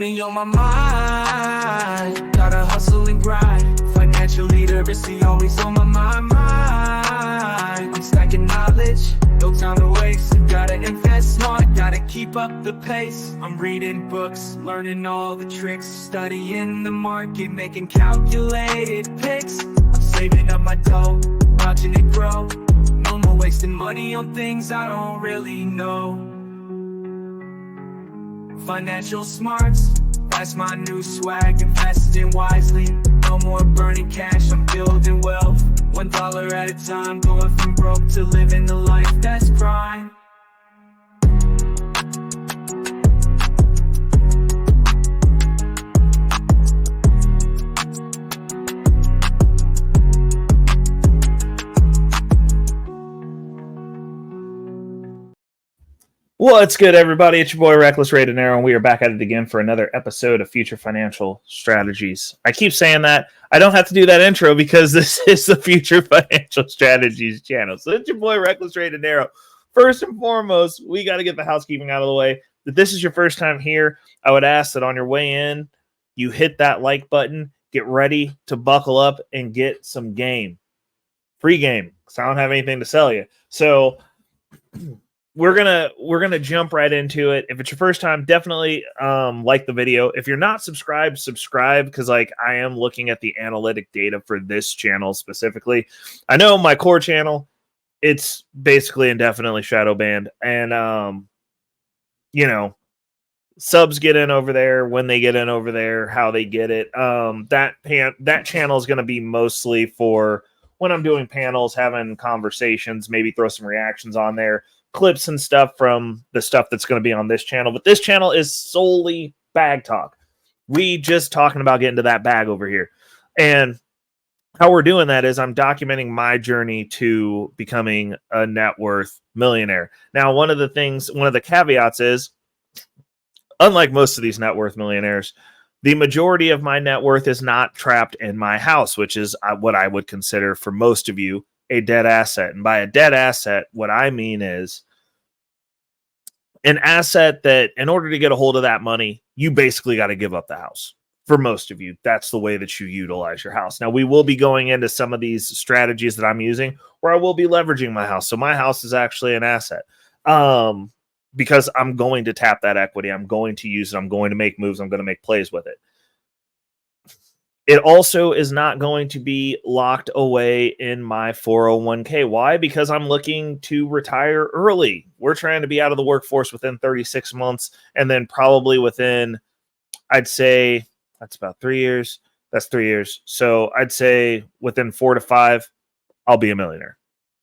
Money on my mind, gotta hustle and grind. Financial literacy always on my mind. I'm stacking knowledge, no time to waste. Gotta invest smart, gotta keep up the pace. I'm reading books, learning all the tricks, studying the market, making calculated picks. I'm saving up my dough, watching it grow. No more wasting money on things I don't really know. Financial smarts, that's my new swag. Investing wisely, no more burning cash, I'm building wealth. $1 at a time, going from broke to living the life that's prime. What's good, everybody? It's your boy Reckless Ray Dinero, and we are back at it again for another episode of Future Financial Strategies. I keep saying that. I don't have to do that intro because this is the Future Financial Strategies channel. So it's your boy Reckless Ray Dinero. First and foremost, we got to get the housekeeping out of the way. If this is your first time here, I would ask that on your way in, you hit that like button, get ready to buckle up and get some game. Free game, because I don't have anything to sell you. So we're gonna jump right into it. If it's your first time, definitely like the video. If you're not subscribed, subscribe, because I am looking at the analytic data for this channel specifically. I know my core channel, it's basically indefinitely shadow banned, and subs get in over there when they get in over there, how they get it. That channel is going to be mostly for when I'm doing panels, having conversations, maybe throw some reactions on there, clips and stuff from the stuff that's going to be on this channel. But this channel is solely bag talk. We just talking about getting to that bag over here. And how we're doing that is I'm documenting my journey to becoming a net worth millionaire. Now, one of the caveats is, unlike most of these net worth millionaires, the majority of my net worth is not trapped in my house, which is what I would consider for most of you a dead asset. And by a dead asset, what I mean is an asset that in order to get a hold of that money, you basically got to give up the house. For most of you, that's the way that you utilize your house. Now, we will be going into some of these strategies that I'm using where I will be leveraging my house. So my house is actually an asset because I'm going to tap that equity. I'm going to use it. I'm going to make moves. I'm going to make plays with it. It also is not going to be locked away in my 401k. Why? Because I'm looking to retire early. We're trying to be out of the workforce within 36 months, and then probably within, I'd say, that's about 3 years. That's 3 years. So I'd say within 4 to 5, I'll be a millionaire.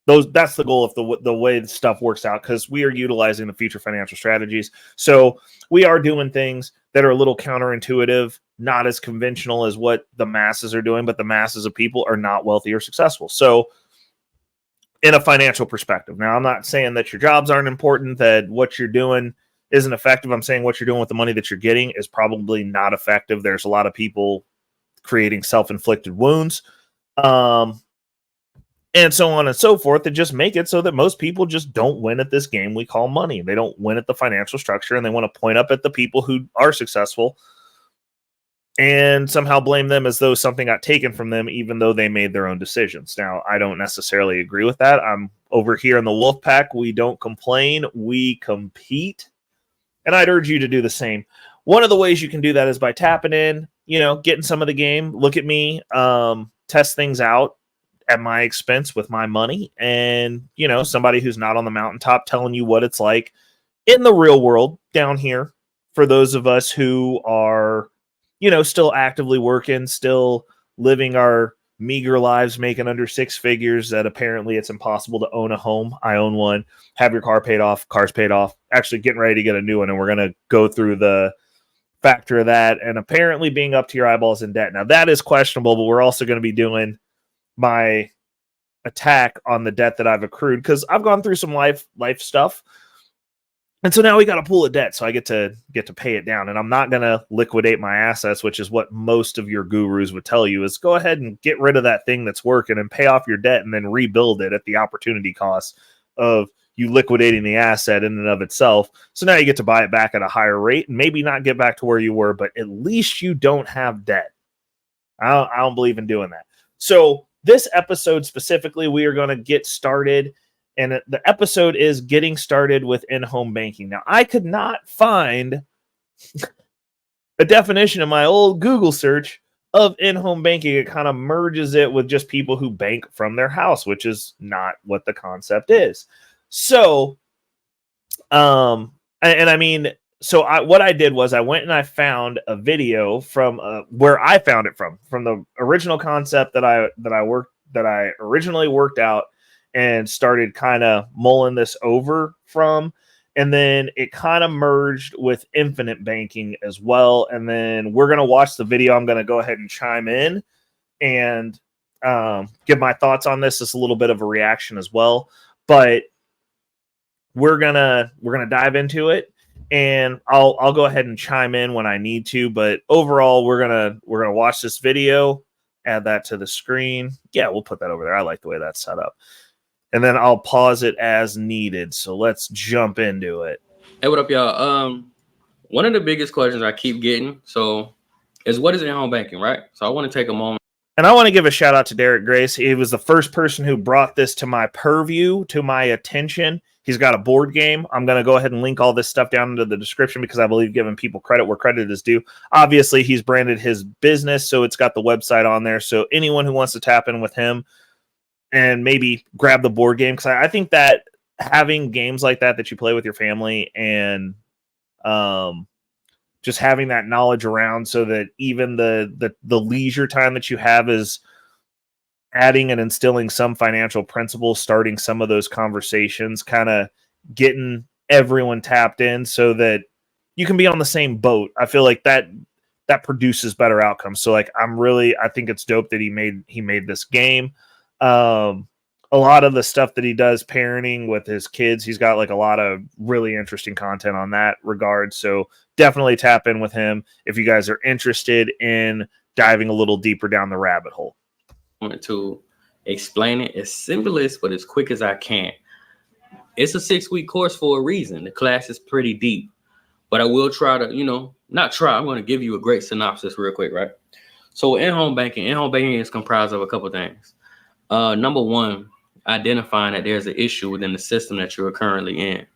That's the goal of the way the stuff works out, because we are utilizing the Future Financial Strategies. So we are doing things that are a little counterintuitive, not as conventional as what the masses are doing, but the masses of people are not wealthy or successful. So in a financial perspective, now I'm not saying that your jobs aren't important, that what you're doing isn't effective. I'm saying what you're doing with the money that you're getting is probably not effective. There's a lot of people creating self-inflicted wounds. And so on and so forth, that just make it so that most people just don't win at this game we call money. They don't win at the financial structure, and they want to point up at the people who are successful and somehow blame them as though something got taken from them, even though they made their own decisions. Now, I don't necessarily agree with that. I'm over here in the wolf pack. We don't complain. We compete. And I'd urge you to do the same. One of the ways you can do that is by tapping in, getting some of the game. Look at me, test things out at my expense with my money, and somebody who's not on the mountaintop telling you what it's like in the real world down here for those of us who are still actively working, still living our meager lives, making under six figures, that apparently it's impossible to own a home. I own one. Have your car paid off, car's paid off, actually getting ready to get a new one, and we're going to go through the factor of that, and apparently being up to your eyeballs in debt. Now, that is questionable, but we're also going to be doing my attack on the debt that I've accrued, because I've gone through some life stuff. And so now we got to pull a debt. So I get to pay it down, and I'm not going to liquidate my assets, which is what most of your gurus would tell you, is go ahead and get rid of that thing that's working and pay off your debt and then rebuild it at the opportunity cost of, you liquidating the asset in and of itself. So now you get to buy it back at a higher rate and maybe not get back to where you were, but at least you don't have debt. I don't believe in doing that. So this episode specifically, we are going to get started. And the episode is getting started with in-home banking. Now, I could not find a definition in my old Google search of in-home banking. It kind of merges it with just people who bank from their house, which is not what the concept is. So, what I did was I went and I found a video from where I found it from the original concept that I originally worked out and started kind of mulling this over from. And then it kind of merged with infinite banking as well. And then we're going to watch the video. I'm going to go ahead and chime in and give my thoughts on this. It's a little bit of a reaction as well, but we're gonna dive into it, and I'll go ahead and chime in when I need to. But overall, we're gonna watch this video, add that to the screen. Yeah, we'll put that over there. I like the way that's set up. And then I'll pause it as needed. So let's jump into it. Hey, what up, y'all? One of the biggest questions I keep getting is what is in-home banking, right? So I want to take a moment. And I want to give a shout out to Derek Grace. He was the first person who brought this to my purview, to my attention. He's got a board game. I'm going to go ahead and link all this stuff down into the description because I believe giving people credit where credit is due. Obviously, he's branded his business, so it's got the website on there. So anyone who wants to tap in with him and maybe grab the board game, because I think that having games like that you play with your family and just having that knowledge around so that even the leisure time that you have is adding and instilling some financial principles, starting some of those conversations, kind of getting everyone tapped in so that you can be on the same boat. I feel like that produces better outcomes. So like, I think it's dope that he made this game. A lot of the stuff that he does parenting with his kids, he's got like a lot of really interesting content on that regard. So definitely tap in with him if you guys are interested in diving a little deeper down the rabbit hole. I want to explain it as simplest but as quick as I can. It's a 6-week course for a reason. The class is pretty deep, but I will try to, I'm going to give you a great synopsis real quick, right? So in-home banking is comprised of a couple things. Number one, identifying that there's an issue within the system that you're currently in.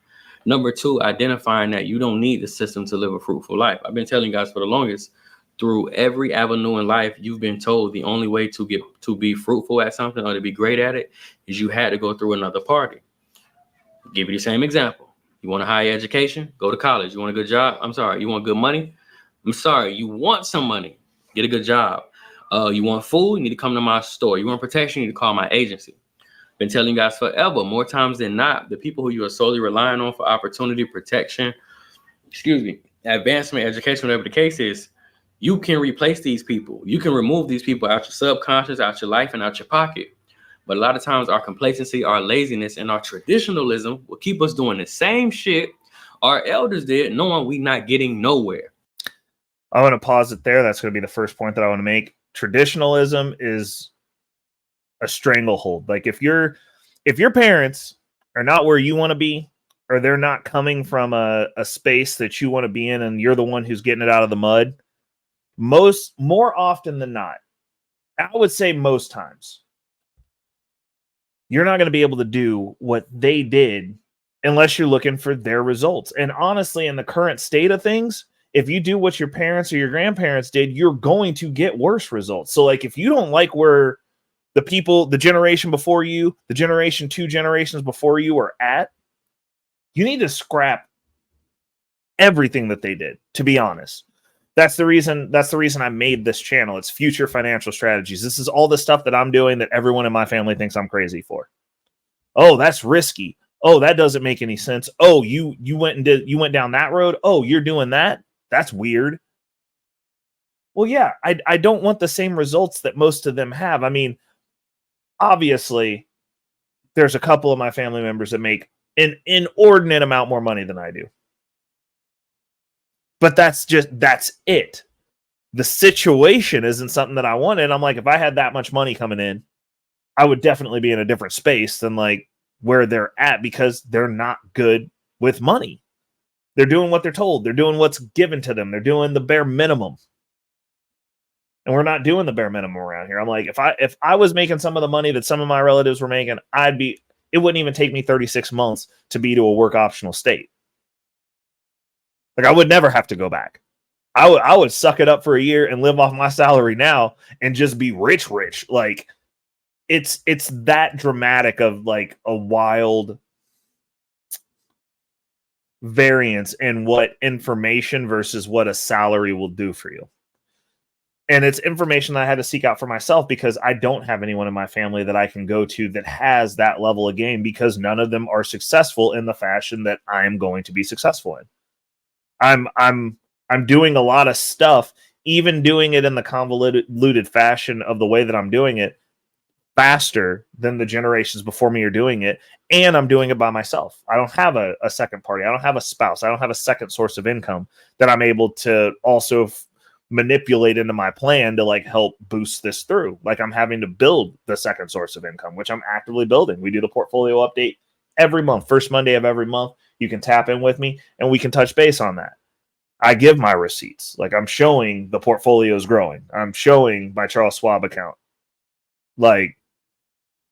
Number two, identifying that you don't need the system to live a fruitful life. I've been telling you guys for the longest, through every avenue in life, you've been told the only way to be fruitful at something or to be great at it is you had to go through another party. I'll give you the same example. You want a higher education? Go to college. You want a good job? I'm sorry. You want good money? I'm sorry. You want some money? Get a good job. You want food? You need to come to my store. You want protection? You need to call my agency. Been telling you guys forever, more times than not, the people who you are solely relying on for opportunity, protection, advancement, education, whatever the case is, you can replace these people. You can remove these people out your subconscious, out your life, and out your pocket. But a lot of times our complacency, our laziness, and our traditionalism will keep us doing the same shit our elders did, knowing we're not getting nowhere. I want to pause it there. That's going to be the first point that I want to make. Traditionalism is a stranglehold. Like if your parents are not where you want to be, or they're not coming from a space that you want to be in, and you're the one who's getting it out of the mud, more often than not, I would say most times, you're not going to be able to do what they did unless you're looking for their results. And honestly, in the current state of things, if you do what your parents or your grandparents did, you're going to get worse results. So like, if you don't like where the generation before you, the generation 2 generations before you are at, you need to scrap everything that they did, to be honest. That's the reason I made this channel. It's Future Financial Strategies. This is all the stuff that I'm doing that everyone in my family thinks I'm crazy for. Oh, that's risky. Oh, that doesn't make any sense. Oh, you went down that road. Oh, you're doing that? That's weird. Well, yeah, I don't want the same results that most of them have. I mean, obviously, there's a couple of my family members that make an inordinate amount more money than I do. But that's it. The situation isn't something that I wanted. I'm like, if I had that much money coming in, I would definitely be in a different space than like where they're at because they're not good with money. They're doing what they're told. They're doing what's given to them. They're doing the bare minimum. And we're not doing the bare minimum around here. I'm like, if I was making some of the money that some of my relatives were making, it wouldn't even take me 36 months to be to a work optional state. Like, I would never have to go back. I would suck it up for a year and live off my salary now and just be rich. Like, it's that dramatic of like a wild variance in what information versus what a salary will do for you. And it's information that I had to seek out for myself because I don't have anyone in my family that I can go to that has that level of game, because none of them are successful in the fashion that I am going to be successful in. I'm doing a lot of stuff, even doing it in the convoluted fashion of the way that I'm doing it, faster than the generations before me are doing it. And I'm doing it by myself. I don't have a second party. I don't have a spouse. I don't have a second source of income that I'm able to also manipulate into my plan to like help boost this through. Like, I'm having to build the second source of income, which I'm actively building. We do the portfolio update every month. First Monday of every month, you can tap in with me and we can touch base on that. I give my receipts. Like, I'm showing the portfolio is growing. I'm showing my Charles Schwab account. Like,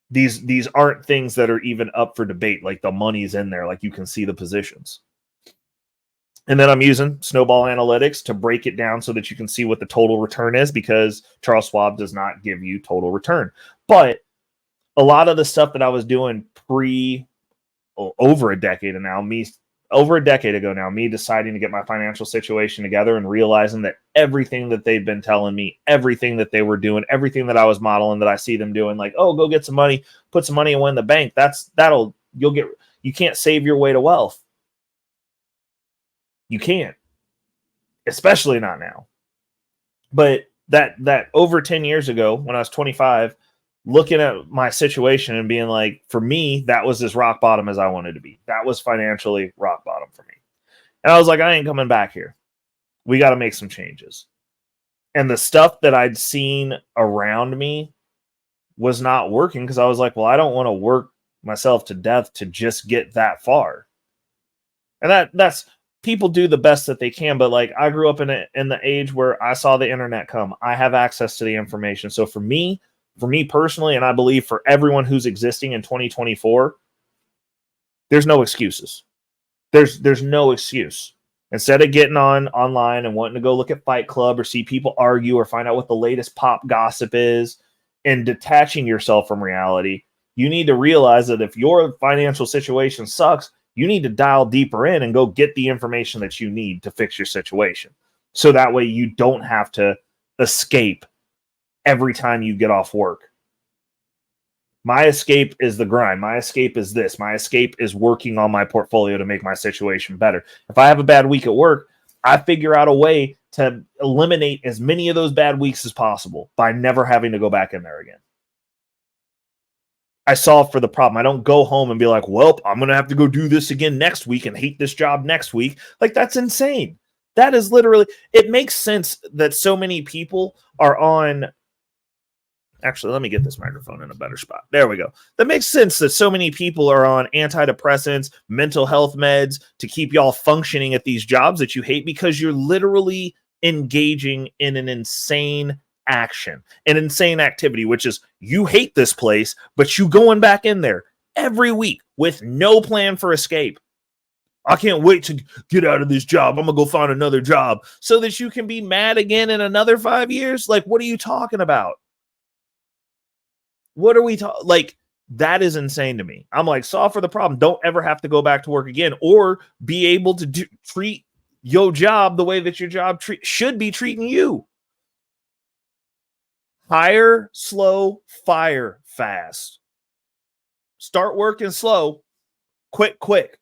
these aren't things that are even up for debate. Like, the money's in there. Like, you can see the positions. And then I'm using Snowball Analytics to break it down so that you can see what the total return is, because Charles Schwab does not give you total return. But a lot of the stuff that I was doing over a decade ago now, me deciding to get my financial situation together and realizing that everything that they've been telling me, everything that they were doing, everything that I was modeling that I see them doing, like, oh, go get some money, put some money away in the bank. You can't save your way to wealth. You can't, especially not now. But that over 10 years ago, when I was 25, looking at my situation and being like, for me, that was as rock bottom as I wanted to be. That was financially rock bottom for me. And I was like, I ain't coming back here. We got to make some changes. And the stuff that I'd seen around me was not working, because I was like, well, I don't want to work myself to death to just get that far. And that's people do the best that they can, but like, I grew up in the age where I saw the internet come. I have access to the information. So for me personally, and I believe for everyone who's existing in 2024, there's no excuses. There's no excuse. Instead of getting online and wanting to go look at Fight Club or see people argue or find out what the latest pop gossip is and detaching yourself from reality, you need to realize that if your financial situation sucks, you need to dial deeper in and go get the information that you need to fix your situation. So that way you don't have to escape every time you get off work. My escape is the grind. My escape is this. My escape is working on my portfolio to make my situation better. If I have a bad week at work, I figure out a way to eliminate as many of those bad weeks as possible by never having to go back in there again. I solve for the problem. I don't go home and be like, well, I'm going to have to go do this again next week and hate this job next week. Like, that's insane. That is literally, it makes sense that so many people are on. Actually, let me get this microphone in a better spot. There we go. That makes sense that so many people are on antidepressants, mental health meds to keep y'all functioning at these jobs that you hate, because you're literally engaging in an insane action, an insane activity, which is you hate this place, but you going back in there every week with no plan for escape. I can't wait to get out of this job. I'm going to go find another job so that you can be mad again in another 5 years. Like, what are you talking about? What are we talking? Like, that is insane to me. I'm like, solve for the problem. Don't ever have to go back to work again, or be able to treat your job the way that your job should be treating you. Hire slow, fire fast. Start working slow, quit quick.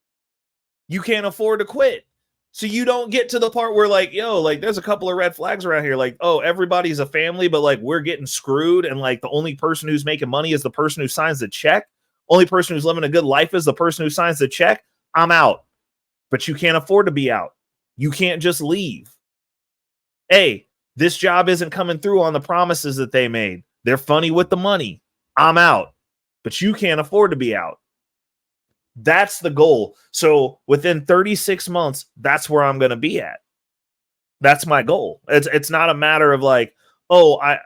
You can't afford to quit. So you don't get to the part where like, yo, like there's a couple of red flags around here. Like, oh, everybody's a family, but like we're getting screwed. And like the only person who's making money is the person who signs the check. Only person who's living a good life is the person who signs the check. I'm out. But you can't afford to be out. You can't just leave. Hey, this job isn't coming through on the promises that they made. They're funny with the money. I'm out. But you can't afford to be out. That's the goal. So within 36 months, that's where I'm going to be at. That's my goal. It's not a matter of like, oh,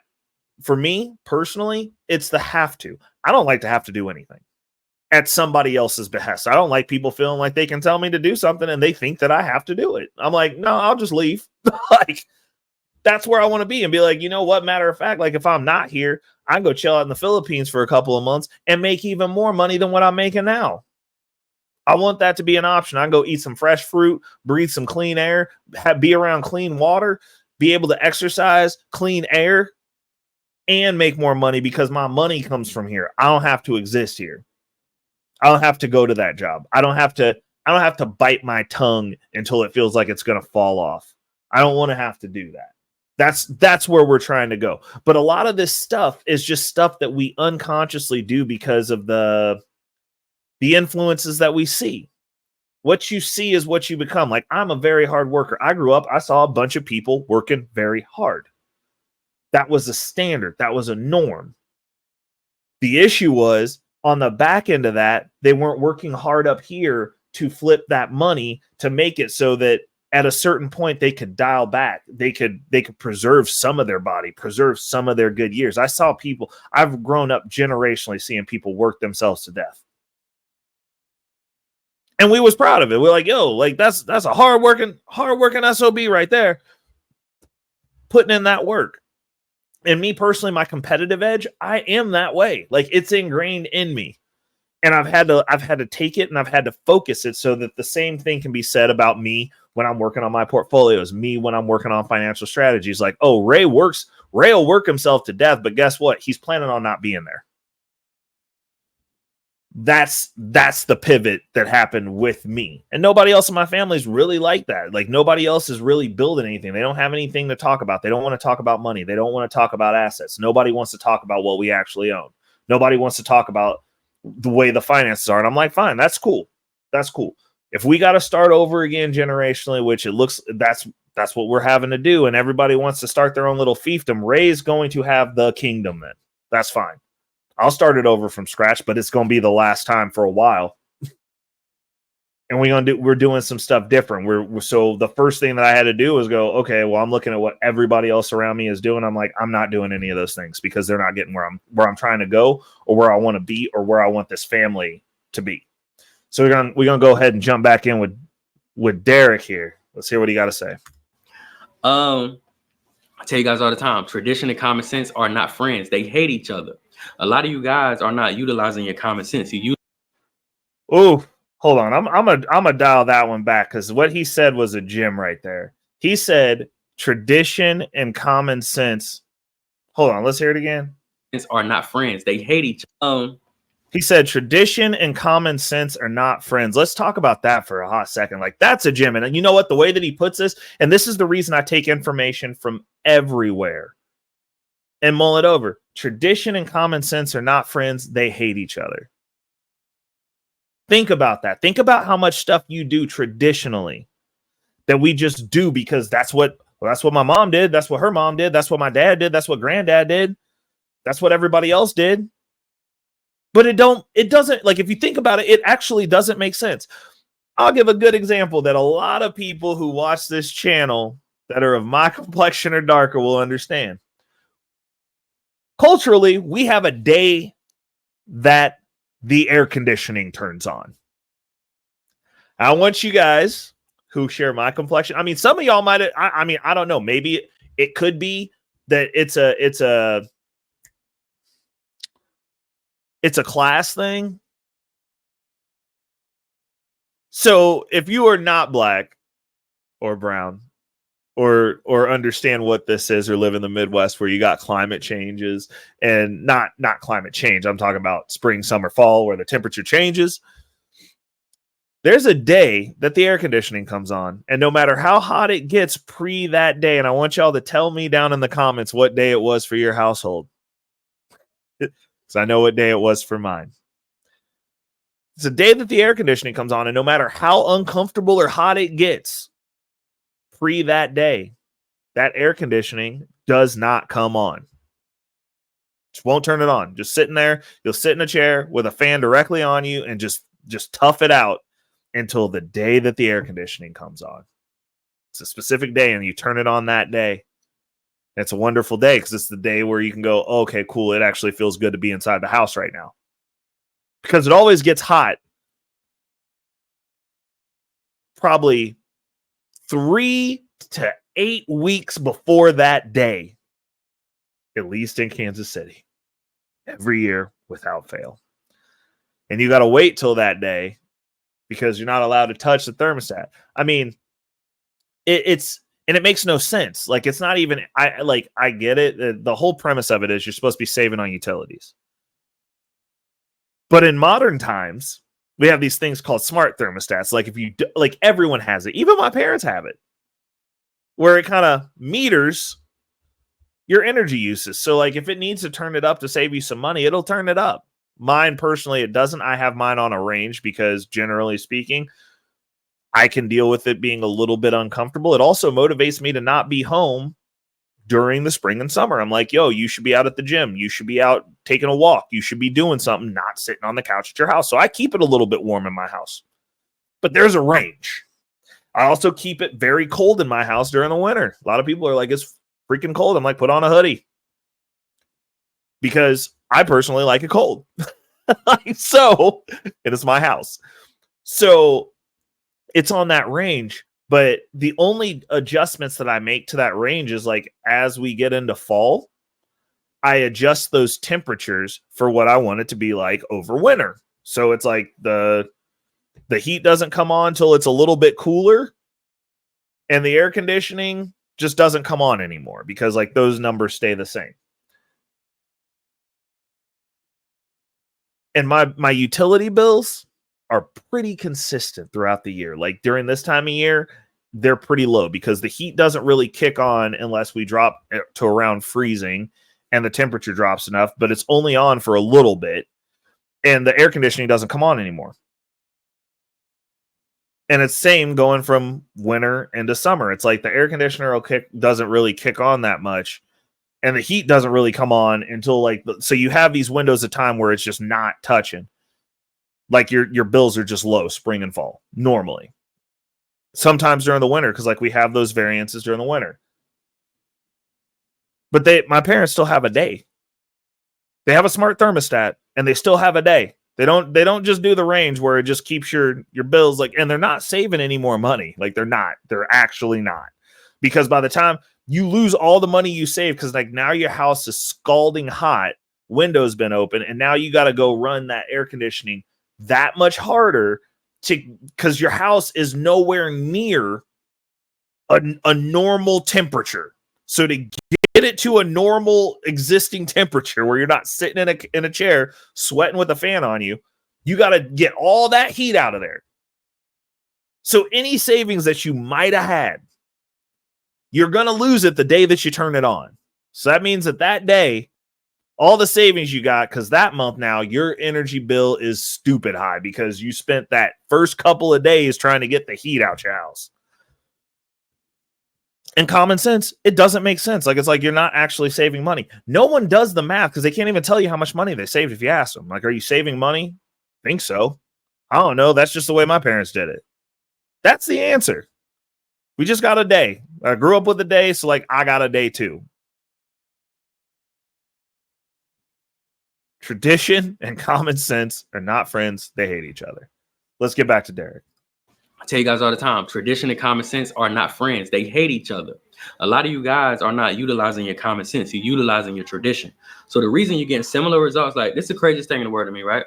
for me personally, it's the have to. I don't like to have to do anything at somebody else's behest. I don't like people feeling like they can tell me to do something and they think that I have to do it. I'm like, no, I'll just leave. Like, that's where I want to be and be like, you know what? Matter of fact, like if I'm not here, I can go chill out in the Philippines for a couple of months and make even more money than what I'm making now. I want that to be an option. I can go eat some fresh fruit, breathe some clean air, be around clean water, be able to exercise, clean air, and make more money because my money comes from here. I don't have to exist here. I don't have to go to that job. I don't have to bite my tongue until it feels like it's going to fall off. I don't want to have to do that. That's where we're trying to go. But a lot of this stuff is just stuff that we unconsciously do because of the influences that we see. What you see is what you become. Like, I'm a very hard worker. I grew up, I saw a bunch of people working very hard. That was a standard. That was a norm. The issue was on the back end of that, they weren't working hard up here to flip that money to make it so that at a certain point they could dial back. They could preserve some of their body, preserve some of their good years. I saw people, I've grown up generationally seeing people work themselves to death. And we was proud of it. We're like, yo, like that's a hardworking SOB right there, putting in that work. And me personally, my competitive edge, I am that way. Like, it's ingrained in me. And I've had to take it and I've had to focus it so that the same thing can be said about me when I'm working on my portfolios, me when I'm working on financial strategies. Like, oh, Ray will work himself to death, but guess what? He's planning on not being there. That's the pivot that happened with me. And nobody else in my family is really like that. Like, nobody else is really building anything. They don't have anything to talk about. They don't want to talk about money. They don't want to talk about assets. Nobody wants to talk about what we actually own. Nobody wants to talk about the way the finances are. And I'm like, fine, that's cool. That's cool. If we got to start over again generationally, which it looks, that's what we're having to do. And everybody wants to start their own little fiefdom. Ray's going to have the kingdom then. That's fine. I'll start it over from scratch, but it's going to be the last time for a while. And we're doing some stuff different. So the first thing that I had to do was go, okay, well, I'm looking at what everybody else around me is doing. I'm like, I'm not doing any of those things because they're not getting where I'm trying to go or where I want to be or where I want this family to be. So we're gonna go ahead and jump back in with Derek here. Let's hear what he got to say. I tell you guys all the time, tradition and common sense are not friends. They hate each other. A lot of you guys are not utilizing your common sense. Oh, hold on. I'm gonna dial that one back because what he said was a gem right there. He said tradition and common sense. Hold on, let's hear it again. Are not friends. They hate each other. He said tradition and common sense are not friends. Let's talk about that for a hot second. Like, that's a gem. And you know what? The way that he puts this, and this is the reason I take information from everywhere and mull it over. Tradition and common sense are not friends. They hate each other. Think about that. Think about how much stuff you do traditionally that we just do because that's what my mom did. That's what her mom did. That's what my dad did. That's what granddad did. That's what everybody else did. But it doesn't, like, if you think about it, it actually doesn't make sense. I'll give a good example that a lot of people who watch this channel that are of my complexion or darker will understand. Culturally, we have a day that the air conditioning turns on. I want you guys who share my complexion. I mean, some of y'all might, I don't know. Maybe it could be that it's a class thing. So if you are not black or brown or understand what this is or live in the Midwest where you got climate changes and not climate change, I'm talking about spring, summer, fall where the temperature changes. There's a day that the air conditioning comes on, and no matter how hot it gets pre that day, and I want y'all to tell me down in the comments what day it was for your household. So I know what day it was for mine. It's a day that the air conditioning comes on, and no matter how uncomfortable or hot it gets pre that day, that air conditioning does not come on. Just won't turn it on. Just sitting there. You'll sit in a chair with a fan directly on you and just just tough it out until the day that the air conditioning comes on. It's a specific day, and you turn it on that day. It's a wonderful day because it's the day where you can go, oh, okay, cool. It actually feels good to be inside the house right now. Because it always gets hot probably 3 to 8 weeks before that day, at least in Kansas City, every year without fail. And you got to wait till that day because you're not allowed to touch the thermostat. I mean, it makes no sense. Like, it's not even, I get it. The whole premise of it is you're supposed to be saving on utilities. But in modern times, we have these things called smart thermostats. Like, if you, like, everyone has it. Even my parents have it, where it kind of meters your energy uses. So, like, if it needs to turn it up to save you some money, it'll turn it up. Mine, personally, it doesn't. I have mine on a range because, generally speaking, I can deal with it being a little bit uncomfortable. It also motivates me to not be home during the spring and summer. I'm like, yo, you should be out at the gym. You should be out taking a walk. You should be doing something, not sitting on the couch at your house. So I keep it a little bit warm in my house. But there's a range. I also keep it very cold in my house during the winter. A lot of people are like, it's freaking cold. I'm like, put on a hoodie. Because I personally like it cold. So, it is my house. So, it's on that range. But the only adjustments that I make to that range is, like, as we get into fall, I adjust those temperatures for what I want it to be like over winter. So it's like the heat doesn't come on till it's a little bit cooler, and the air conditioning just doesn't come on anymore because, like, those numbers stay the same. And my utility bills are pretty consistent throughout the year. Like, during this time of year, they're pretty low because the heat doesn't really kick on unless we drop to around freezing and the temperature drops enough, but it's only on for a little bit, and the air conditioning doesn't come on anymore. And it's same going from winter into summer. It's like the air conditioner doesn't really kick on that much, and the heat doesn't really come on until, like, so you have these windows of time where it's just not touching. Like, your bills are just low spring and fall normally. Sometimes during the winter, because, like, we have those variances during the winter. But my parents still have a day. They have a smart thermostat, and they still have a day. They don't just do the range where it just keeps your bills, like, and they're not saving any more money. Like, they're not. They're actually not. Because by the time you lose all the money you save, because, like, now your house is scalding hot, window's been open, and now you got to go run that air conditioning that much harder because your house is nowhere near a normal temperature. So to get it to a normal existing temperature where you're not sitting in a chair sweating with a fan on you, you got to get all that heat out of there. So any savings that you might have had, you're going to lose it the day that you turn it on. So that means that day, all the savings you got, because that month now, your energy bill is stupid high because you spent that first couple of days trying to get the heat out your house. And common sense, it doesn't make sense. Like, it's like you're not actually saving money. No one does the math because they can't even tell you how much money they saved if you ask them. Like, are you saving money? I think so. I don't know. That's just the way my parents did it. That's the answer. We just got a day. I grew up with a day, so, like, I got a day too. Tradition and common sense are not friends. They hate each other. Let's get back to Derek. I tell you guys all the time, tradition and common sense are not friends. They hate each other. A lot of you guys are not utilizing your common sense. You're utilizing your tradition. So the reason you're getting similar results, like, this is the craziest thing in the world to me, right?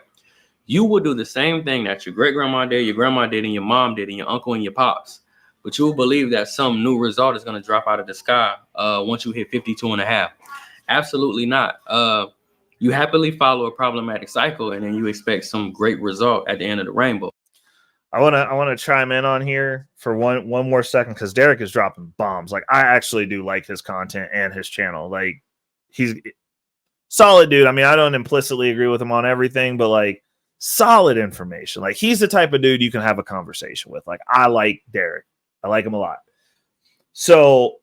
You will do the same thing that your great-grandma did, your grandma did, and your mom did, and your uncle and your pops. But you will believe that some new result is going to drop out of the sky once you hit 52 and a half. Absolutely not. You happily follow a problematic cycle, and then you expect some great result at the end of the rainbow. I want to chime in on here for one more second because Derek is dropping bombs. Like, I actually do like his content and his channel. Like, he's solid dude. I mean, I don't implicitly agree with him on everything, but, like, solid information. Like, he's the type of dude you can have a conversation with. Like, I like Derek. I like him a lot. So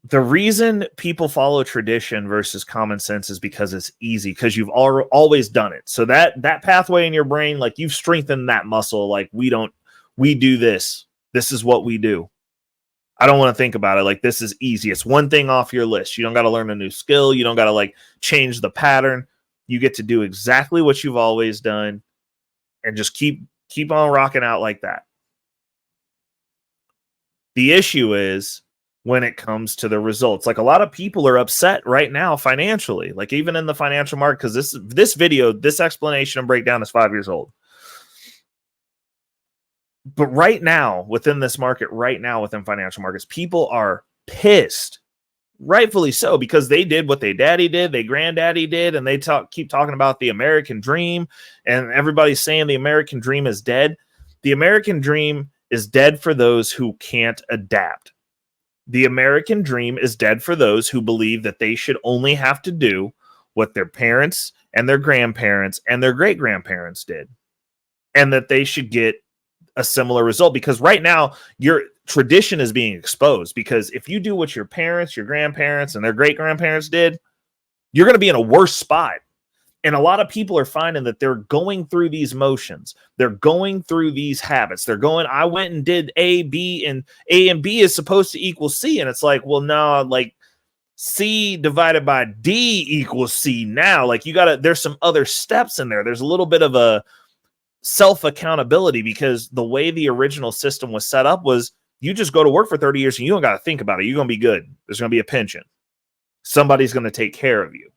the reason people follow tradition versus common sense is because it's easy, because you've always done it. So that pathway in your brain, like you've strengthened that muscle. Like we do this. This is what we do. I don't want to think about it. Like this is easy. It's one thing off your list. You don't got to learn a new skill. You don't got to like change the pattern. You get to do exactly what you've always done and just keep on rocking out like that. The issue is when it comes to the results. Like a lot of people are upset right now financially, like even in the financial market, because this video, this explanation and breakdown is 5 years old. But right now, within this market, right now within financial markets, people are pissed, rightfully so, because they did what their daddy did, their granddaddy did, and they keep talking about the American dream, and everybody's saying the American dream is dead. The American dream is dead for those who can't adapt. The American dream is dead for those who believe that they should only have to do what their parents and their grandparents and their great-grandparents did, and that they should get a similar result. Because right now, your tradition is being exposed. Because if you do what your parents, your grandparents, and their great-grandparents did, you're going to be in a worse spot. And a lot of people are finding that they're going through these motions. They're going through these habits. They're going, I went and did A, B, and A and B is supposed to equal C. And it's like, well, no, like C divided by D equals C now. Like there's some other steps in there. There's a little bit of a self-accountability, because the way the original system was set up was you just go to work for 30 years and you don't got to think about it. You're going to be good. There's going to be a pension. Somebody's going to take care of you.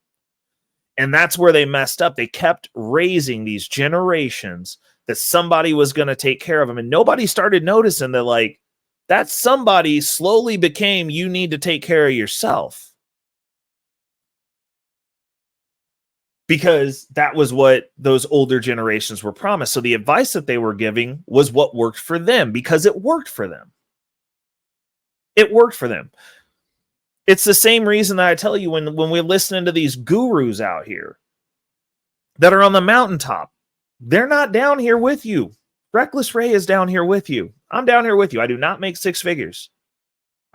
And that's where they messed up. They kept raising these generations that somebody was going to take care of them. And nobody started noticing that, like, that somebody slowly became, you need to take care of yourself. Because that was what those older generations were promised. So the advice that they were giving was what worked for them, because it worked for them. It worked for them. It's the same reason that I tell you when we're listening to these gurus out here that are on the mountaintop, they're not down here with you. Reckless Ray is down here with you. I'm down here with you. I do not make six figures.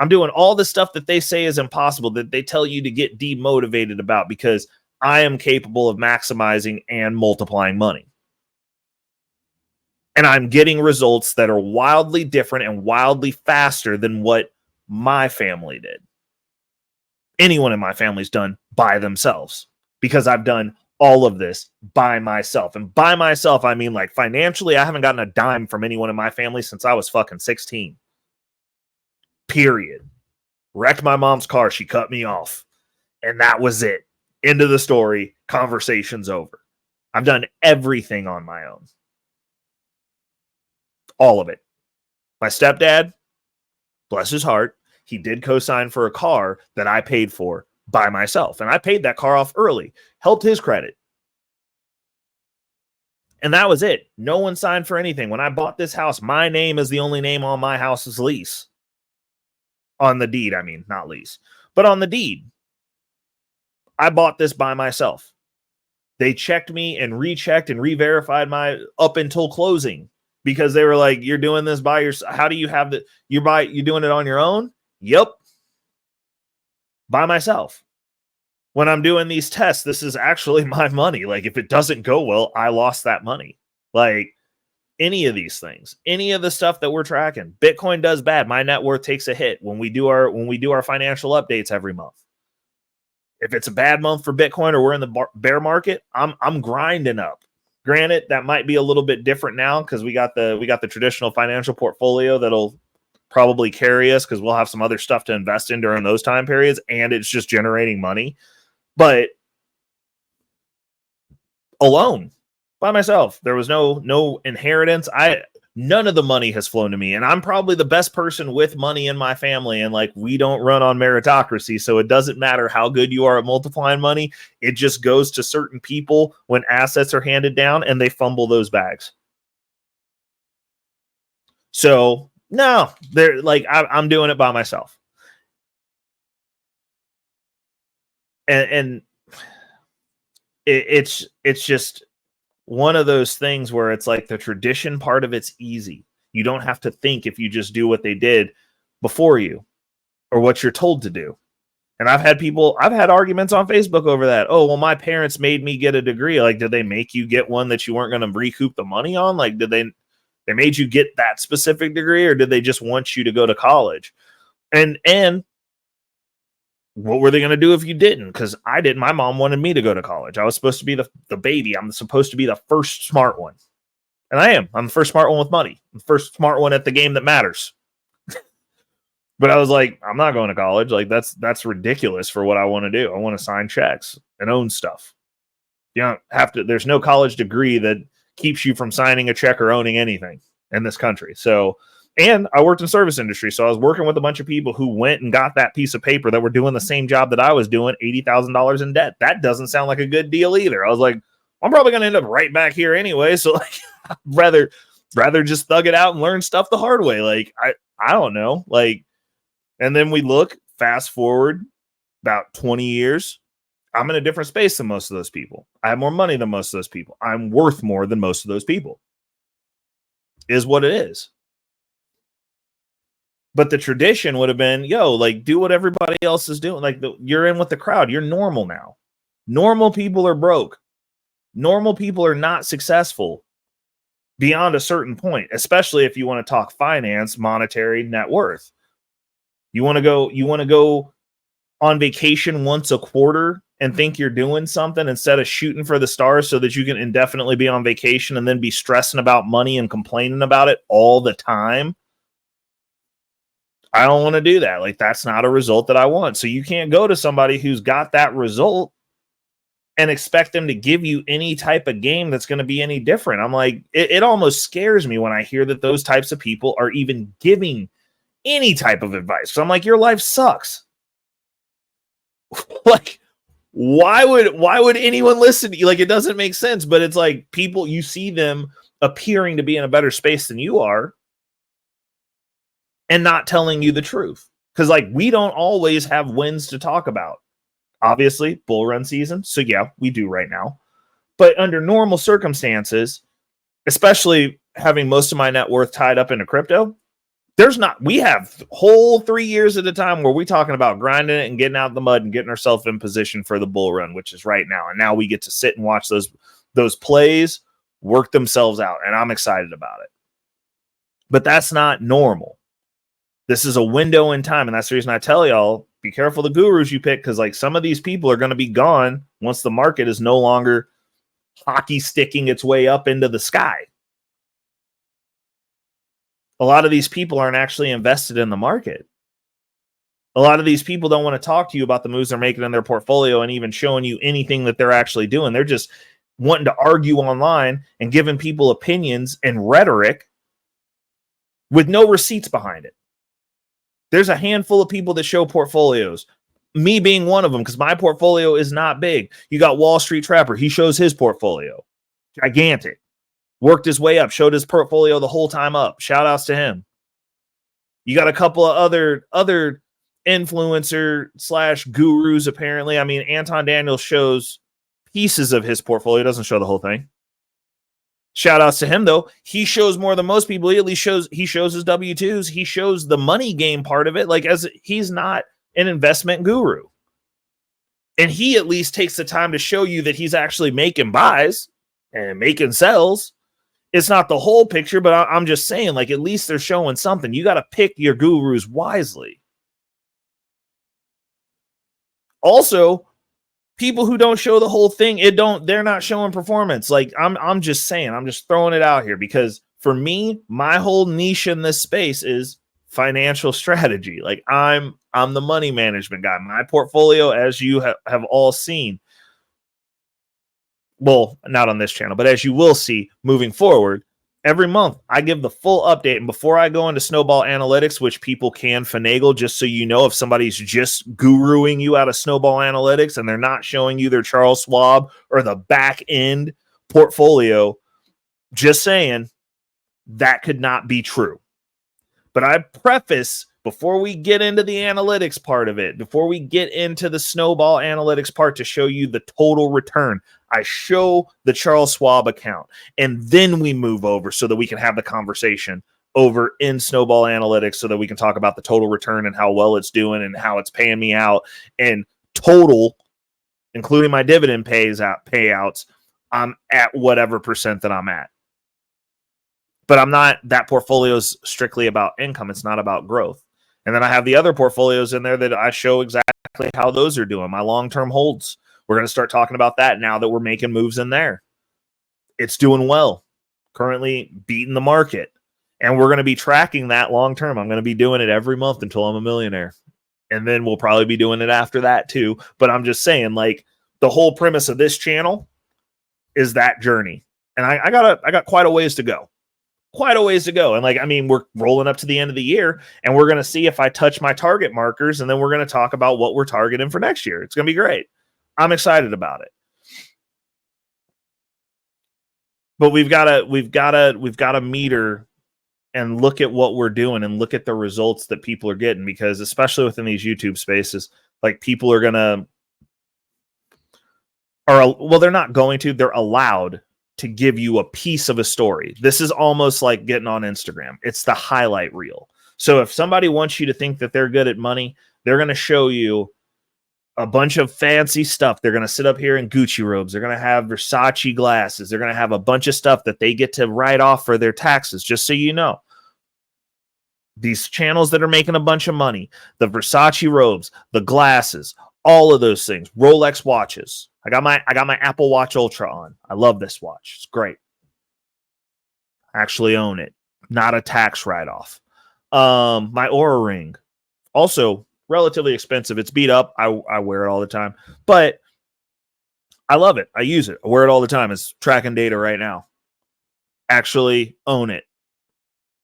I'm doing all the stuff that they say is impossible, that they tell you to get demotivated about, because I am capable of maximizing and multiplying money. And I'm getting results that are wildly different and wildly faster than what my family did. Anyone in my family's done by themselves, because I've done all of this by myself. And by myself, I mean, like, financially, I haven't gotten a dime from anyone in my family since I was fucking 16. Period. Wrecked my mom's car. She cut me off. And that was it. End of the story. Conversation's over. I've done everything on my own. All of it. My stepdad, bless his heart, he did co-sign for a car that I paid for by myself. And I paid that car off early. Helped his credit. And that was it. No one signed for anything. When I bought this house, my name is the only name on my house's lease. On the deed, I mean, not lease. But on the deed. I bought this by myself. They checked me and rechecked and re-verified my up until closing. Because they were like, you're doing this by yourself. How do you have the, you're doing it on your own? Yep. By myself. When I'm doing these tests, this is actually my money. Like, if it doesn't go well, I lost that money. Like, any of these things, any of the stuff that we're tracking, Bitcoin does bad. My net worth takes a hit when we do our financial updates every month. If it's a bad month for Bitcoin or we're in the bear market, I'm grinding up. Granted, that might be a little bit different now because we got the traditional financial portfolio that'll probably carry us, because we'll have some other stuff to invest in during those time periods, and it's just generating money. But alone, by myself, there was no inheritance. None of the money has flown to me, and I'm probably the best person with money in my family. And like, we don't run on meritocracy, so it doesn't matter how good you are at multiplying money. It just goes to certain people when assets are handed down, and they fumble those bags. So no, they're like, I'm doing it by myself, and it's just one of those things where it's like the tradition part of it's easy. You don't have to think if you just do what they did before you or what you're told to do. And I've had arguments on Facebook over that. Oh, well, my parents made me get a degree. Like, did they make you get one that you weren't going to recoup the money on? Like, did they made you get that specific degree, or did they just want you to go to college? And what were they going to do if you didn't? Because I didn't. My mom wanted me to go to college. I was supposed to be the baby. I'm supposed to be the first smart one. And I am. I'm the first smart one with money. I'm the first smart one at the game that matters. But I was like, I'm not going to college. Like, that's ridiculous for what I want to do. I want to sign checks and own stuff. You don't have to. There's no college degree that keeps you from signing a check or owning anything in this country. So, and I worked in service industry. So I was working with a bunch of people who went and got that piece of paper that were doing the same job that I was doing, $80,000 in debt. That doesn't sound like a good deal either. I was like, I'm probably going to end up right back here anyway. So like, I'd rather just thug it out and learn stuff the hard way. Like, I don't know. Like, and then we look fast forward about 20 years. I'm in a different space than most of those people. I have more money than most of those people. I'm worth more than most of those people. Is what it is. But the tradition would have been, like, do what everybody else is doing. Like, you're in with the crowd. You're normal now. Normal people are broke. Normal people are not successful beyond a certain point, especially if you want to talk finance, monetary, net worth. You want to go on vacation once a quarter and think you're doing something instead of shooting for the stars so that you can indefinitely be on vacation and then be stressing about money and complaining about it all the time. I don't want to do that. Like, that's not a result that I want. So you can't go to somebody who's got that result and expect them to give you any type of game that's going to be any different. I'm like, it almost scares me when I hear that those types of people are even giving any type of advice. So I'm like, your life sucks. Like, why would anyone listen to you? Like, it doesn't make sense. But it's like, people, you see them appearing to be in a better space than you are and not telling you the truth. Because, like, we don't always have wins to talk about. Obviously, bull run season. So yeah, we do right now. But under normal circumstances, especially having most of my net worth tied up into crypto, we have whole 3 years at a time where we're talking about grinding it and getting out of the mud and getting ourselves in position for the bull run, which is right now. And now we get to sit and watch those plays work themselves out. And I'm excited about it. But that's not normal. This is a window in time. And that's the reason I tell y'all, be careful the gurus you pick, because like some of these people are going to be gone once the market is no longer hockey sticking its way up into the sky. A lot of these people aren't actually invested in the market. A lot of these people don't want to talk to you about the moves they're making in their portfolio and even showing you anything that they're actually doing. They're just wanting to argue online and giving people opinions and rhetoric with no receipts behind it. There's a handful of people that show portfolios, me being one of them, because my portfolio is not big. You got Wall Street Trapper. He shows his portfolio. Gigantic. Worked his way up, showed his portfolio the whole time up. Shout outs to him. You got a couple of other influencer / gurus, apparently. I mean, Anton Daniels shows pieces of his portfolio, doesn't show the whole thing. Shout outs to him, though. He shows more than most people. He at least shows his W-2s. He shows the money game part of it. Like, as he's not an investment guru. And he at least takes the time to show you that he's actually making buys and making sells. It's not the whole picture, but I'm just saying, like, at least they're showing something. You got to pick your gurus wisely. Also, people who don't show the whole thing, they're not showing performance. Like, I'm just saying, I'm just throwing it out here, because for me, my whole niche in this space is financial strategy. Like, I'm the money management guy. My portfolio, as you have all seen, well, not on this channel, but as you will see moving forward, every month I give the full update. And before I go into snowball analytics, which people can finagle, just so you know, if somebody's just guruing you out of snowball analytics and they're not showing you their Charles Schwab or the back end portfolio, just saying, that could not be true. But I preface, before we get into the analytics part of it, before we get into the snowball analytics part to show you the total return, I show the Charles Schwab account, and then we move over so that we can have the conversation over in Snowball Analytics so that we can talk about the total return and how well it's doing and how it's paying me out. And total, including my dividend payouts, I'm at whatever percent that I'm at. But I'm not, that portfolio is strictly about income. It's not about growth. And then I have the other portfolios in there that I show exactly how those are doing. My long-term holds. We're going to start talking about that now that we're making moves in there. It's doing well. Currently beating the market. And we're going to be tracking that long-term. I'm going to be doing it every month until I'm a millionaire. And then we'll probably be doing it after that too. But I'm just saying, like, the whole premise of this channel is that journey. And I got quite a ways to go. Quite a ways to go. And like, I mean, we're rolling up to the end of the year and we're going to see if I touch my target markers, and then we're going to talk about what we're targeting for next year. It's going to be great. I'm excited about it. But we've got to meter and look at what we're doing and look at the results that people are getting, because especially within these YouTube spaces, like, people are going to, they're not going to, they're allowed to give you a piece of a story. This is almost like getting on Instagram. It's the highlight reel. So if somebody wants you to think that they're good at money, they're going to show you a bunch of fancy stuff. They're going to sit up here in Gucci robes. They're going to have Versace glasses. They're going to have a bunch of stuff that they get to write off for their taxes. Just so you know, these channels that are making a bunch of money, the Versace robes, the glasses, all of those things, Rolex watches. I got my Apple Watch Ultra on. I love this watch. It's great. I actually own it. Not a tax write-off. My Oura Ring, also relatively expensive. It's beat up. I wear it all the time, but I love it. I use it. I wear it all the time. It's tracking data right now. Actually own it.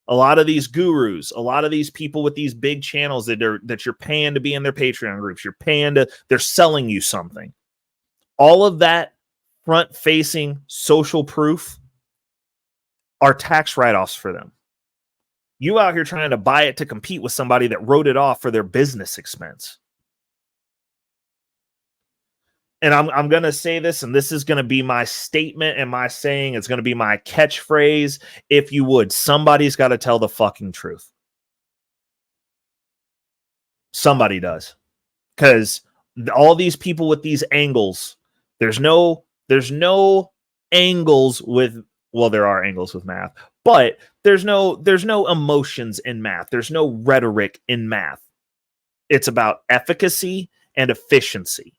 A lot of these gurus, a lot of these people with these big channels that you're paying to be in their Patreon groups, they're selling you something. All of that front-facing social proof are tax write-offs for them. You out here trying to buy it to compete with somebody that wrote it off for their business expense. And I'm going to say this, and this is going to be my statement and my saying. It's going to be my catchphrase. If you would, somebody's got to tell the fucking truth. Somebody does. Because all these people with these angles, there's no angles with, well, there are angles with math, but there's no emotions in math. There's no rhetoric in math. It's about efficacy and efficiency.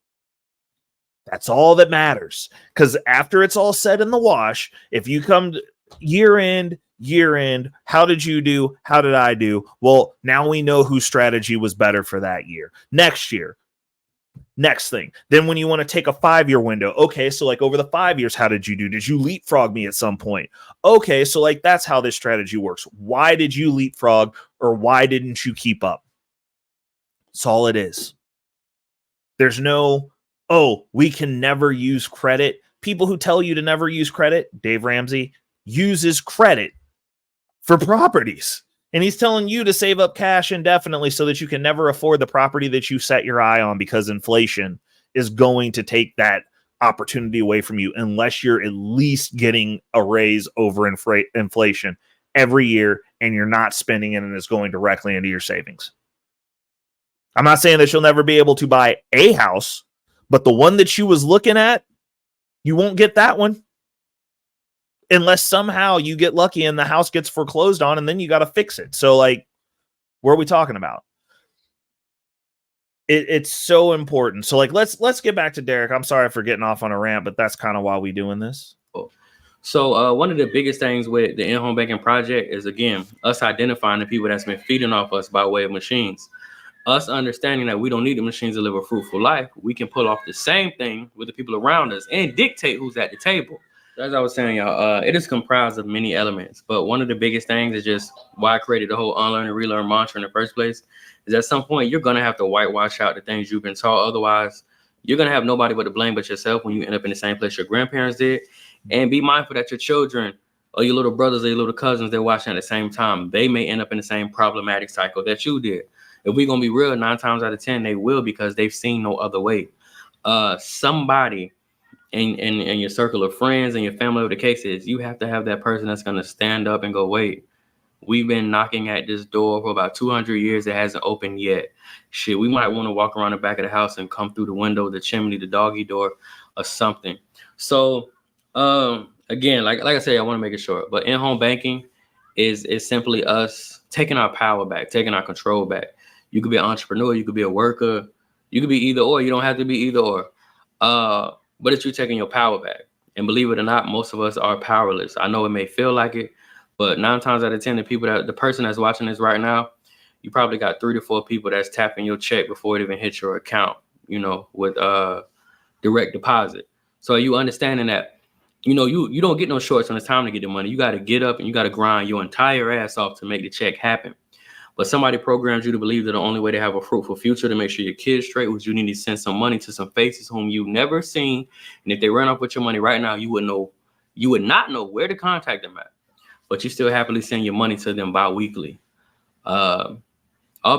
That's all that matters. Because after it's all said in the wash, if you come year end, how did you do? How did I do? Well, now we know whose strategy was better for that year. Next year, next thing. Then when you want to take a 5-year window, okay, so like over the 5 years, how did you do? Did you leapfrog me at some point? Okay, so like that's how this strategy works. Why did you leapfrog, or why didn't you keep up? That's all it is. There's no, oh, we can never use credit. People who tell you to never use credit, Dave Ramsey uses credit for properties. And he's telling you to save up cash indefinitely so that you can never afford the property that you set your eye on, because inflation is going to take that opportunity away from you unless you're at least getting a raise over inflation every year and you're not spending it and it's going directly into your savings. I'm not saying that you'll never be able to buy a house, but the one that you was looking at, you won't get that one. Unless somehow you get lucky and the house gets foreclosed on and then you got to fix it. So like, what are we talking about? It's so important. So like, let's get back to Derek. I'm sorry for getting off on a rant, but that's kind of why we doing this. So one of the biggest things with the in-home banking project is, again, us identifying the people that's been feeding off us by way of machines. Us understanding that we don't need the machines to live a fruitful life. We can pull off the same thing with the people around us and dictate who's at the table. As I was saying, y'all, it is comprised of many elements, but one of the biggest things is just why I created the whole unlearn and relearn mantra in the first place. Is at some point you're gonna have to whitewash out the things you've been taught. Otherwise, you're gonna have nobody but to blame but yourself when you end up in the same place your grandparents did. And be mindful that your children or your little brothers or your little cousins they're watching at the same time, they may end up in the same problematic cycle that you did. If we're gonna be real, 9 times out of 10 they will, because they've seen no other way. Somebody in your circle of friends and your family, whatever the case is, you have to have that person that's going to stand up and go, wait, We've been knocking at this door for about 200 years. It hasn't opened yet. Shit, we might want to walk around the back of the house and come through the window, the chimney, the doggy door, or something. So, again, like I said, I want to make it short, but in-home banking is simply us taking our power back, taking our control back. You could be an entrepreneur, you could be a worker, you could be either or. You don't have to be either or. But it's you taking your power back. And believe it or not, most of us are powerless. I know it may feel like it, but 9 times out of 10, the person that's watching this right now, you probably got 3 to 4 people that's tapping your check before it even hits your account, with direct deposit. So you understanding that, you don't get no shorts when it's time to get the money. You got to get up and you got to grind your entire ass off to make the check happen. But somebody programs you to believe that the only way to have a fruitful future, to make sure your kids straight, was you need to send some money to some faces whom you've never seen. And if they run off with your money right now, you would not know where to contact them at. But you still happily send your money to them bi-weekly. All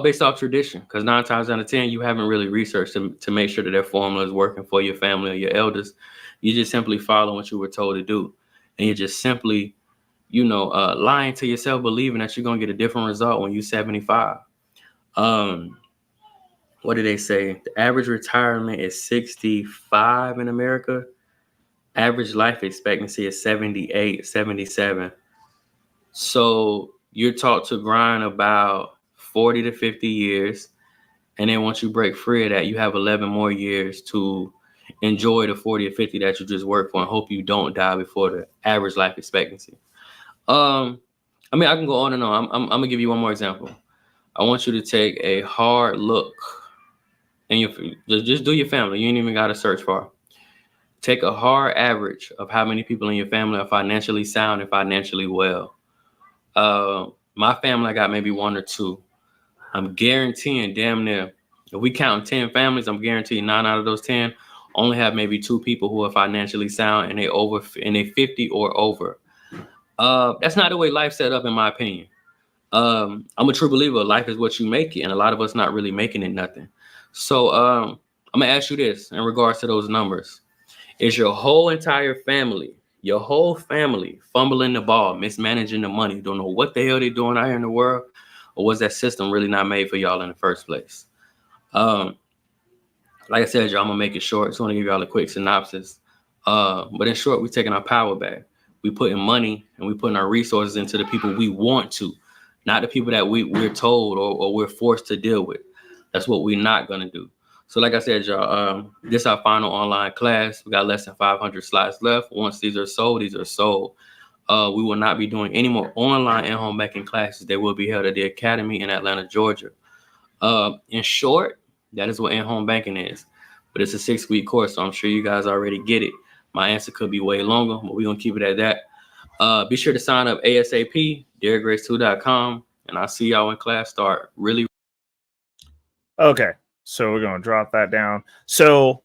based off tradition, because 9 times out of 10, you haven't really researched to make sure that their formula is working for your family or your elders. You just simply follow what you were told to do. And you're just simply lying to yourself, believing that you're going to get a different result when you're 75. What did they say? The average retirement is 65 in America. Average life expectancy is 78, 77. So you're taught to grind about 40 to 50 years. And then once you break free of that, you have 11 more years to enjoy the 40 or 50 that you just worked for and hope you don't die before the average life expectancy. I can go on and on. I'm gonna give you one more example. I want you to take a hard look, and just do your family. You ain't even got to search far. Take a hard average of how many people in your family are financially sound and financially well. My family, I got maybe 1 or 2. I'm guaranteeing damn near, if we count 10 families, I'm guaranteeing 9 out of those 10 only have maybe 2 people who are financially sound and they 50 or over. That's not the way life's set up, in my opinion. I'm a true believer. Life is what you make it, and a lot of us not really making it nothing. So I'm gonna ask you this in regards to those numbers: is your whole entire family, fumbling the ball, mismanaging the money, don't know what the hell they're doing out here in the world, or was that system really not made for y'all in the first place? Like I said, y'all, I'm gonna make it short. Just want to give y'all a quick synopsis. But in short, we're taking our power back. We putting money and we putting our resources into the people we want to, not the people that we're told or we're forced to deal with. That's what we're not gonna do. So like I said, y'all, this is our final online class. We got less than 500 slots left. Once these are sold, these are sold. We will not be doing any more online in-home banking classes. They will be held at the Academy in Atlanta, Georgia. In short, that is what in-home banking is. But it's a 6-week course, so I'm sure you guys already get it. My answer could be way longer, but we're going to keep it at that. Be sure to sign up ASAP, DerekGrace2.com, and I'll see y'all when class start. Really. Okay, so we're going to drop that down. So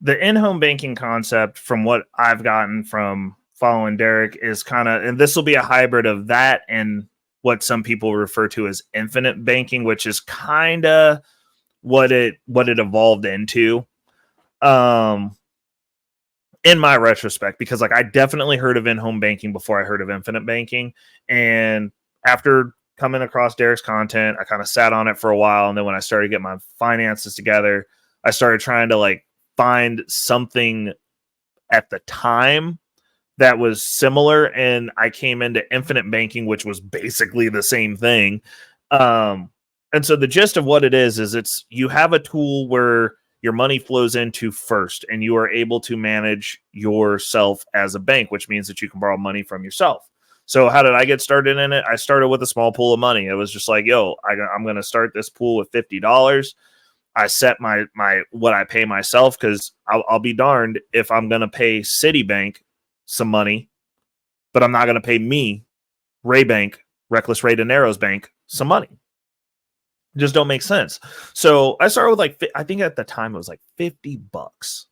the in-home banking concept, from what I've gotten from following Derek, is kind of, and this will be a hybrid of that and what some people refer to as infinite banking, which is kind of what it evolved into. In my retrospect, because I definitely heard of in-home banking before I heard of infinite banking. And after coming across Derek's content, I kind of sat on it for a while. And then when I started getting my finances together, I started trying to find something at the time that was similar. And I came into infinite banking, which was basically the same thing. And so the gist of what it is it's, you have a tool where your money flows into first, and you are able to manage yourself as a bank, which means that you can borrow money from yourself. So how did I get started in it? I started with a small pool of money. It was just I'm going to start this pool with $50. I set my what I pay myself, because I'll be darned if I'm going to pay Citibank some money, but I'm not going to pay me, Ray Bank, Reckless Ray DeNaro's bank, some money. Just don't make sense. So I started with I think at the time it was $50.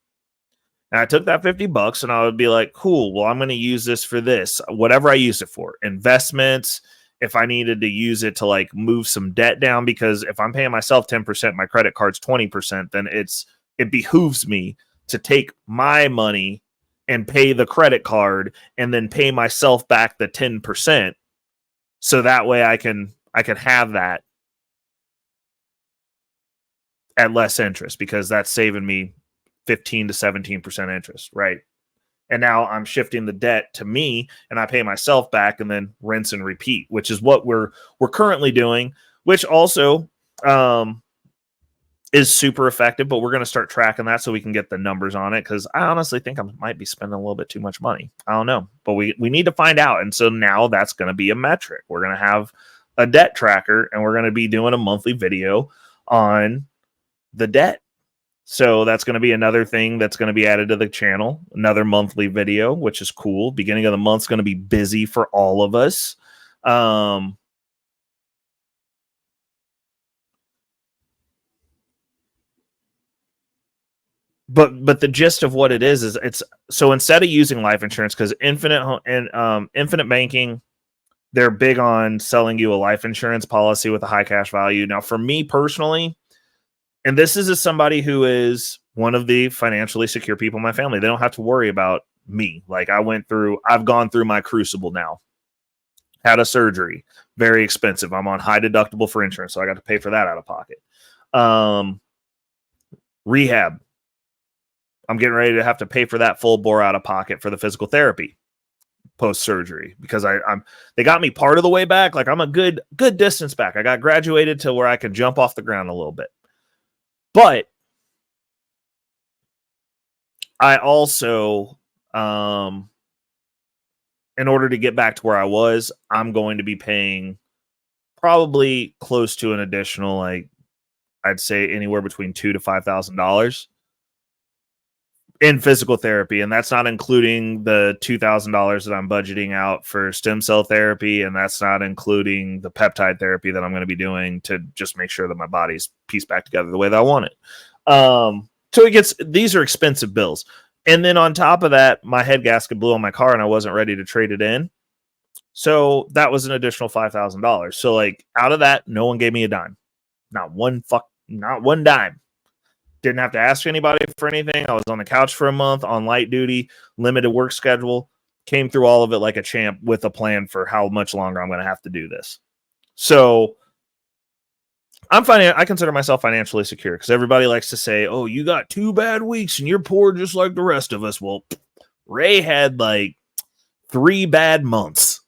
And I took that $50 and I would be like, cool, well, I'm going to use this for this, whatever I use it for, investments. If I needed to use it to move some debt down, because if I'm paying myself 10%, my credit card's 20%, then it behooves me to take my money and pay the credit card and then pay myself back the 10%. So that way I can have that at less interest, because that's saving me 15 to 17% interest, right? And now I'm shifting the debt to me, and I pay myself back, and then rinse and repeat, which is what we're currently doing, which also is super effective. But we're going to start tracking that so we can get the numbers on it, because I honestly think I might be spending a little bit too much money. I don't know, but we need to find out. And so now that's going to be a metric. We're going to have a debt tracker, and we're going to be doing a monthly video on the debt. So that's going to be another thing that's going to be added to the channel, another monthly video, which is cool. Beginning of the month is going to be busy for all of us. But the gist of what it is it's so instead of using life insurance, because Infinite Banking, they're big on selling you a life insurance policy with a high cash value. Now, for me personally, and this is as somebody who is one of the financially secure people in my family, they don't have to worry about me. Like I've gone through my crucible now, had a surgery, very expensive. I'm on high deductible for insurance, so I got to pay for that out of pocket. Rehab, I'm getting ready to have to pay for that full bore out of pocket for the physical therapy post surgery, because they got me part of the way back. Like I'm a good distance back. I got graduated to where I can jump off the ground a little bit. But I also, in order to get back to where I was, I'm going to be paying probably close to an additional, like I'd say anywhere between $2,000 to $5,000 in physical therapy. And that's not including the $2,000 that I'm budgeting out for stem cell therapy. And that's not including the peptide therapy that I'm going to be doing to just make sure that my body's pieced back together the way that I want it. So these are expensive bills. And then on top of that, my head gasket blew on my car and I wasn't ready to trade it in. So that was an additional $5,000. So like out of that, no one gave me a dime. Not one dime. Didn't have to ask anybody for anything. I was on the couch for a month on light duty, limited work schedule, came through all of it like a champ with a plan for how much longer I'm going to have to do this. So I consider myself financially secure, because everybody likes to say, oh, you got 2 bad weeks and you're poor just like the rest of us. Well, Ray had like 3 bad months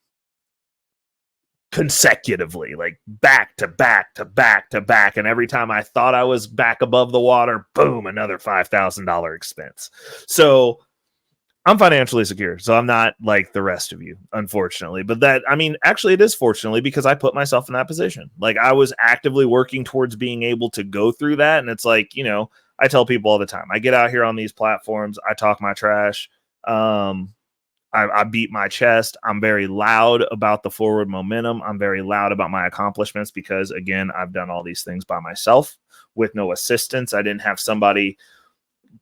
consecutively, like back to back to back to back. And every time I thought I was back above the water, boom, another $5,000 expense. So I'm financially secure. So I'm not like the rest of you, unfortunately. But actually it is fortunately, because I put myself in that position. Like I was actively working towards being able to go through that. And it's like, I tell people all the time, I get out here on these platforms, I talk my trash. I beat my chest. I'm very loud about the forward momentum. I'm very loud about my accomplishments, because again, I've done all these things by myself with no assistance. I didn't have somebody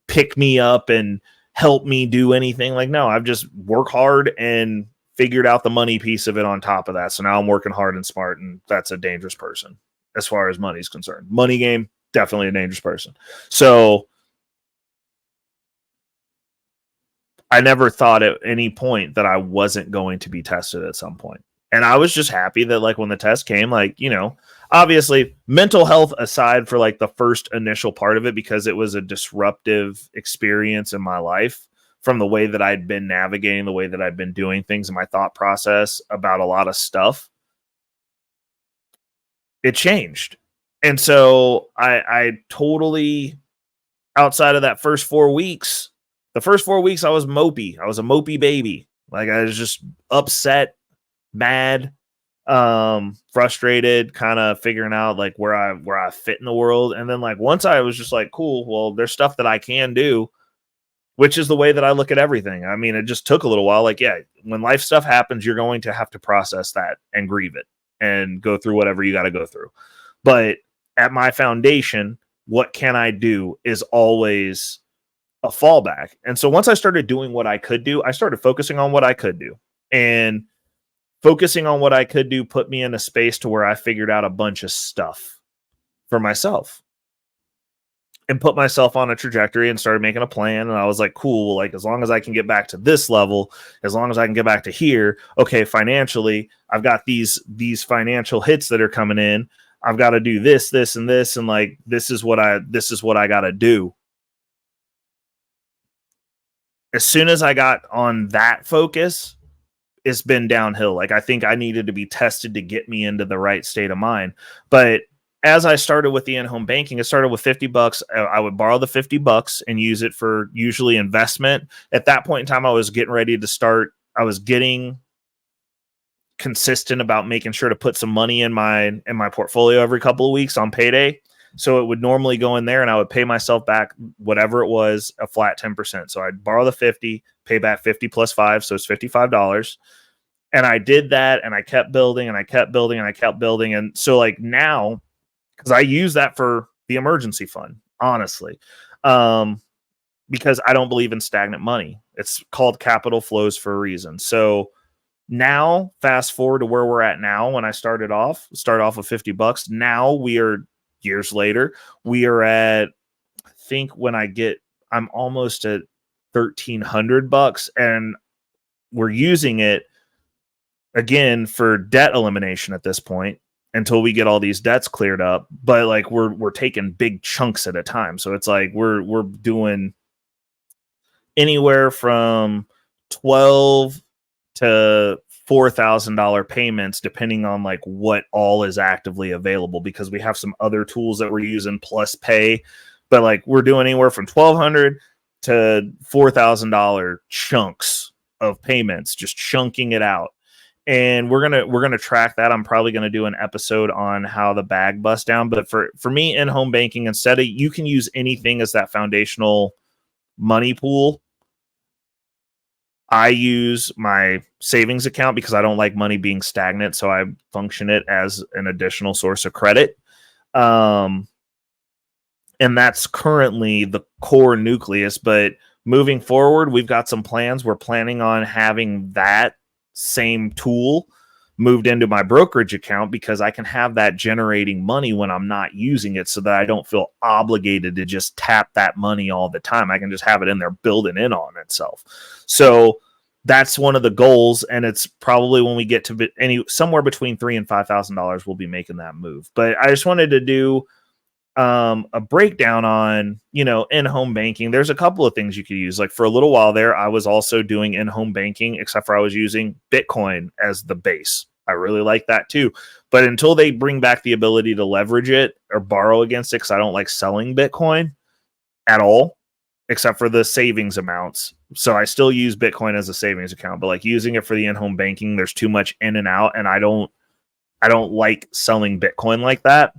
pick me up and help me do anything. Like, no, I've just worked hard and figured out the money piece of it on top of that. So now I'm working hard and smart, and that's a dangerous person as far as money is concerned. Money game, definitely a dangerous person. So I never thought at any point that I wasn't going to be tested at some point. And I was just happy that like when the test came, like, obviously mental health aside for like the first initial part of it, because it was a disruptive experience in my life from the way that I'd been navigating, the way that I'd been doing things, and my thought process about a lot of stuff, it changed. And so I totally, outside of that first 4 weeks, the first 4 weeks I was mopey. I was a mopey baby. Like I was just upset, mad, frustrated, kind of figuring out like where I fit in the world. And then like once I was just like, cool, well, there's stuff that I can do, which is the way that I look at everything. I mean, it just took a little while. Like, yeah, when life stuff happens, you're going to have to process that and grieve it and go through whatever you got to go through. But at my foundation, what can I do is always a fallback. And so once I started doing what I could do, I started focusing on what I could do. And focusing on what I could do put me in a space to where I figured out a bunch of stuff for myself. and put myself on a trajectory and started making a plan. And I was like, cool, like as long as I can get back to this level, as long as I can get back to here, okay, financially, I've got these financial hits that are coming in. I've got to do this, and this, and like this is what I got to do. As soon as I got on that focus, it's been downhill. Like I think I needed to be tested to get me into the right state of mind. But as I started with the in-home banking, it started with $50. I would borrow the $50 and use it for usually investment. At that point in time, I was getting ready to start. I was getting consistent about making sure to put some money in my portfolio every couple of weeks on payday. So it would normally go in there and I would pay myself back whatever it was, a flat 10%. So I'd borrow the 50, pay back 50 plus 5. So it's $55. And I did that and I kept building and I kept building and I kept building. And so like now, because I use that for the emergency fund, honestly, because I don't believe in stagnant money. It's called capital flows for a reason. So now, fast forward to where we're at now. When I start off with $50. Now we are years later. We are at, I think I'm almost at $1,300, and we're using it again for debt elimination at this point until we get all these debts cleared up. But like we're taking big chunks at a time. So it's like we're doing anywhere from 12 to $4,000 payments, depending on like what all is actively available, because we have some other tools that we're using plus pay, but like we're doing anywhere from $1,200 to $4,000 chunks of payments, just chunking it out. And we're gonna track that. I'm probably gonna do an episode on how the bag busts down. But for me, in-home banking, instead of, you can use anything as that foundational money pool. I use my savings account because I don't like money being stagnant, so I function it as an additional source of credit. And that's currently the core nucleus. But moving forward, we've got some plans. We're planning on having that same tool moved into my brokerage account because I can have that generating money when I'm not using it, so that I don't feel obligated to just tap that money all the time. I can just have it in there building in on itself. So that's one of the goals, and it's probably when we get to somewhere between $3,000 and $5,000, we'll be making that move. But I just wanted to do a breakdown on, in-home banking. There's a couple of things you could use. Like for a little while there, I was also doing in-home banking, except for I was using Bitcoin as the base. I really like that too. But until they bring back the ability to leverage it or borrow against it, because I don't like selling Bitcoin at all, except for the savings amounts. So I still use Bitcoin as a savings account, but like using it for the in-home banking, there's too much in and out, and I don't like selling Bitcoin like that.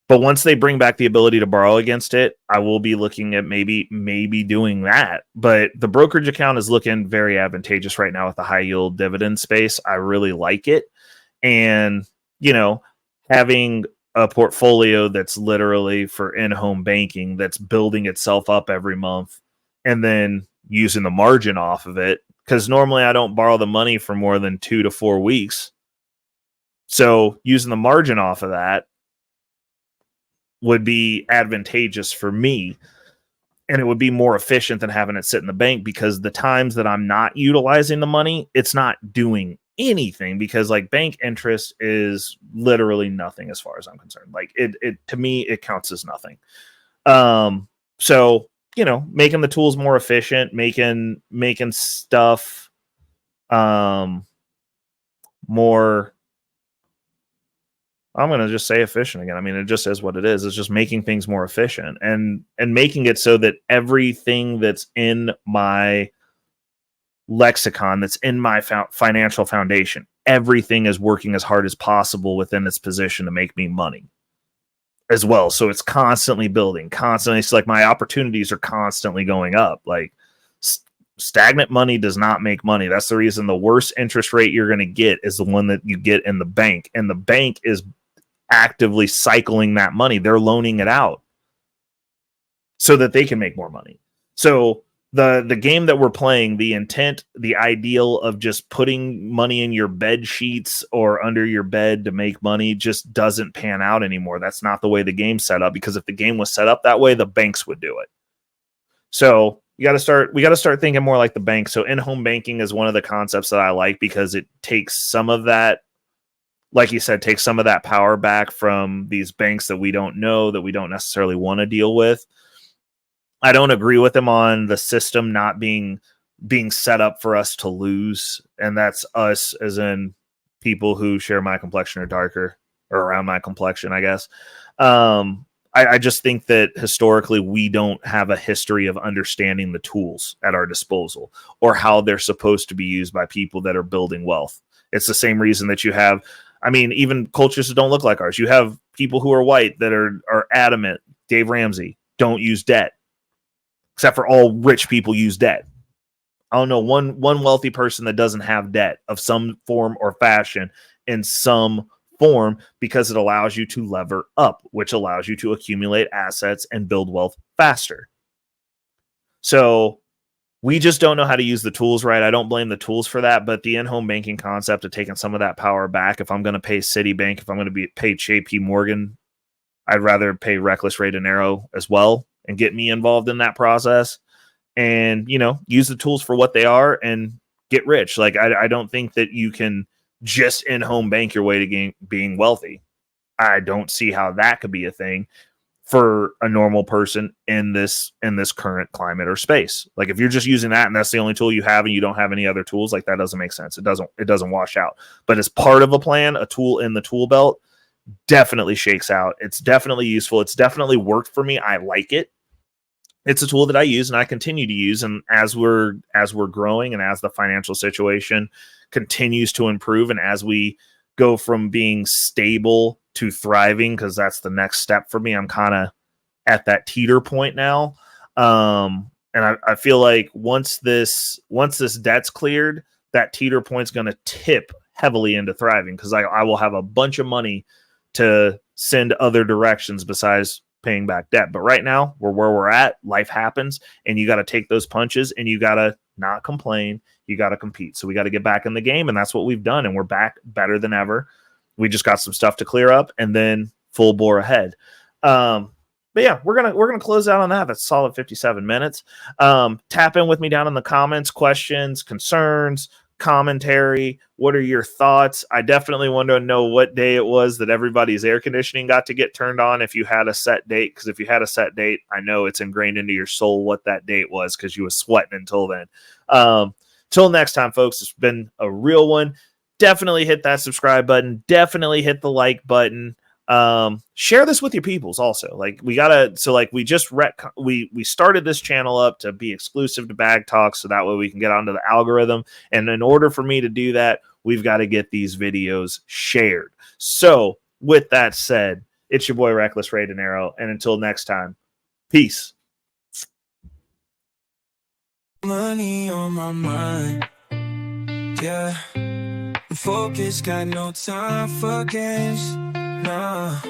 But once they bring back the ability to borrow against it, I will be looking at maybe doing that. But the brokerage account is looking very advantageous right now with the high yield dividend space. I really like it. And, having a portfolio that's literally for in-home banking that's building itself up every month and then using the margin off of it, because normally I don't borrow the money for more than 2 to 4 weeks. So using the margin off of that would be advantageous for me, and it would be more efficient than having it sit in the bank, because the times that I'm not utilizing the money, it's not doing anything, because like bank interest is literally nothing as far as I'm concerned. Like it to me, it counts as nothing. So, making the tools more efficient, making stuff more, I'm going to just say efficient again. I mean, it just is what it is. It's just making things more efficient and making it so that everything that's in my lexicon, that's in my financial foundation, everything is working as hard as possible within its position to make me money as well. So it's constantly building, constantly. It's like my opportunities are constantly going up. Like stagnant money does not make money. That's the reason the worst interest rate you're going to get is the one that you get in the bank. And the bank is actively cycling that money. They're loaning it out so that they can make more money. So the game that we're playing, the intent, the ideal of just putting money in your bed sheets or under your bed to make money just doesn't pan out anymore. That's not the way the game's set up, because if the game was set up that way, the banks would do it. So we got to start thinking more like the bank. So in-home banking is one of the concepts that I like, because it takes some of that, like you said, takes some of that power back from these banks that we don't know, that we don't necessarily want to deal with. I don't agree with them on the system not being set up for us to lose. And that's us, as in people who share my complexion or darker, or around my complexion, I guess. I just think that historically we don't have a history of understanding the tools at our disposal, or how they're supposed to be used by people that are building wealth. It's the same reason that you have, I mean, even cultures that don't look like ours. You have people who are white that are adamant, Dave Ramsey, don't use debt. Except for all rich people use debt. I don't know one wealthy person that doesn't have debt of some form or fashion in some form, because it allows you to lever up, which allows you to accumulate assets and build wealth faster. So we just don't know how to use the tools right. I don't blame the tools for that, but the in-home banking concept of taking some of that power back. If I'm going to pay Citibank, if I'm going to pay JP Morgan, I'd rather pay Reckless Ray Dinero as well, and get me involved in that process, and, you know, use the tools for what they are and get rich. Like, I don't think that you can just in-home bank your way to being wealthy. I don't see how that could be a thing for a normal person in this current climate or space. Like, if you're just using that and that's the only tool you have and you don't have any other tools, like, that doesn't make sense. It doesn't wash out. But as part of a plan, a tool in the tool belt definitely shakes out. It's definitely useful. It's definitely worked for me. I like it. It's a tool that I use and I continue to use. And as we're growing, and as the financial situation continues to improve, and as we go from being stable to thriving, because that's the next step for me, I'm kind of at that teeter point now. And I feel like once this debt's cleared, that teeter point's going to tip heavily into thriving, because I will have a bunch of money to send other directions besides paying back debt. But right now, we're where we're at. Life happens, and you got to take those punches, and you got to not complain. You got to compete. So we got to get back in the game, and that's what we've done, and we're back better than ever. We just got some stuff to clear up, and then full bore ahead. But yeah, we're gonna close out on that. That's solid 57 minutes. Tap in with me down in the comments, questions, concerns, commentary. What are your thoughts? I definitely want to know what day it was that everybody's air conditioning got to get turned on, if you had a set date, because if you had a set date, I know it's ingrained into your soul what that date was, because you was sweating until then. Till next time, folks, it's been a real one. Definitely hit that subscribe button. Definitely hit the like button. Share this with your peoples also. Like, we started this channel up to be exclusive to Bag Talk, so that way we can get onto the algorithm. And in order for me to do that, we've got to get these videos shared. So with that said, it's your boy Reckless Ray Dinero, and until next time, peace. Money on my mind, yeah. Focus, got no time for games. Nah,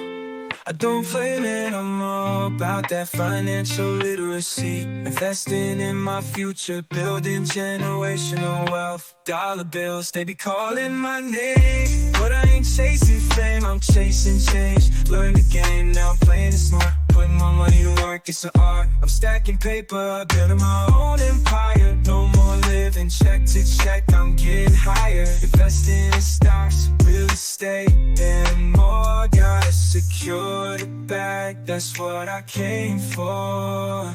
I don't play it, I'm all about that financial literacy. Investing in my future, building generational wealth. Dollar bills, they be calling my name, but I ain't chasing fame, I'm chasing change. Learn the game, now I'm playing it smart. Putting my money to work, it's an art. I'm stacking paper, building my own empire. No more living check to check, I'm getting higher. Investing in stocks, real estate, and more. Gotta secure the bag, that's what I came for.